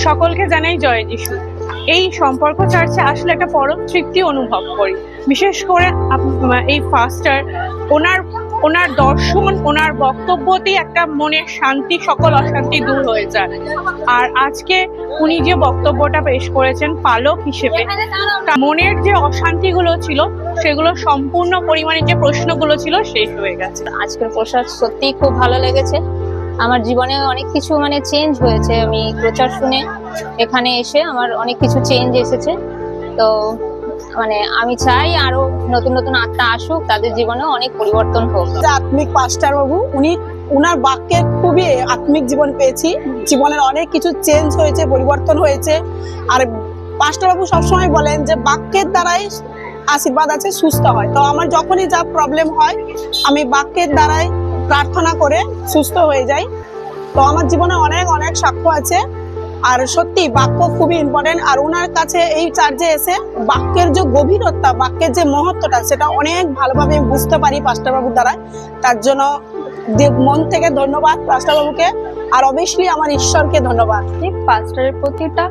সকলকে জানাই জয় যিশু। এই সম্পর্ক চার্চে আসলে একটা পরম তৃপ্তি অনুভব করি। বিশেষ করে এই ফাস্টার ওনার দর্শন, ওনার বক্তব্যতেই একটা মনের শান্তি, সকল অশান্তি দূর হয়ে যায়। আর আজকে উনি যে বক্তব্যটা পেশ করেছেন পালক হিসেবে, মনের যে অশান্তিগুলো ছিল সেগুলো সম্পূর্ণ পরিমাণে, যে প্রশ্নগুলো ছিল শেষ হয়ে গেছে। আজকের প্রসাদ সত্যিই খুব ভালো লেগেছে। আমার জীবনে অনেক কিছু চেঞ্জ হয়েছে। আমি প্রচার শুনে এখানে এসে আমার অনেক কিছু চেঞ্জ এসেছে। তো আমি চাই আরো নতুন নতুন আত্মা আসুক, তাদের জীবনে অনেক পরিবর্তন হোক। আত্মিক পাস্টার বাবু, উনার বাক্যে খুবই আত্মিক জীবন পেয়েছি। জীবনের অনেক কিছু চেঞ্জ হয়েছে, পরিবর্তন হয়েছে। আর পাস্টার বাবু সবসময় বলেন যে বাক্যের দ্বারাই আশীর্বাদ আছে, সুস্থ হয়। তো আমার যখনই যা প্রবলেম হয় আমি বাক্যের দ্বারাই প্রার্থনা করে সুস্থ হয়ে যাই। তো আমার জীবনে অনেক অনেক সাক্ষ্য আছে। আর সত্যি বাক্য খুবই ইম্পর্টেন্ট। আর ওনার কাছে এই চার্চে এসে বাক্যের যে গভীরতা, বাক্যের যে মহত্বটা, সেটা অনেক ভালোভাবে বুঝতে পারি পাস্টার বাবুর দ্বারা। তার জন্য মন থেকে ধন্যবাদ পাস্টার বাবুকে, আর অবশ্যই আমার ঈশ্বরকে ধন্যবাদ। পাস্টারের প্রতিটা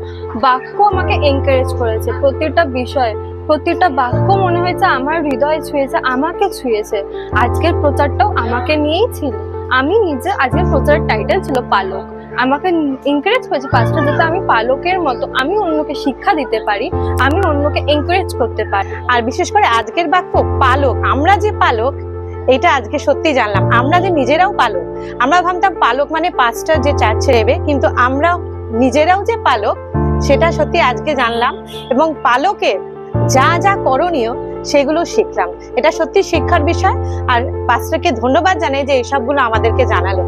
বাক্য আমাকে এনকারেজ করেছে, প্রতিটা বিষয়, প্রতিটা বাক্য মনে হয়েছে আমার হৃদয় ছুঁয়েছে, আমাকে ছুঁয়েছে। আজকের প্রচারটাও আমাকে নিয়েই ছিল। আমি নিজে, আজকের প্রচারের টাইটেল ছিল পালক। আমাকে এনকারেজ করেছে পাস্টার, যাতে আমি পালকের মতো আমি অন্যকে শিক্ষা দিতে পারি, আমি অন্যকে এনকারেজ করতে পারি। আর বিশেষ করে আজকের বাক্য পালক, আমরা যে পালক এটা আজকে সত্যি জানলাম। আমরা যে নিজেরাও পালক। আমরা ভাবতাম পালক মানে পাস্টার যে চার্চে নেবে, কিন্তু আমরা নিজেরাও যে পালক সেটা সত্যি আজকে জানলাম। এবং পালকের যা যা করণীয় সেগুলো শিখলাম। এটা সত্যি শিক্ষার বিষয়। আর পাস্টারকে ধন্যবাদ জানাই যে এসবগুলো আমাদেরকে জানালো।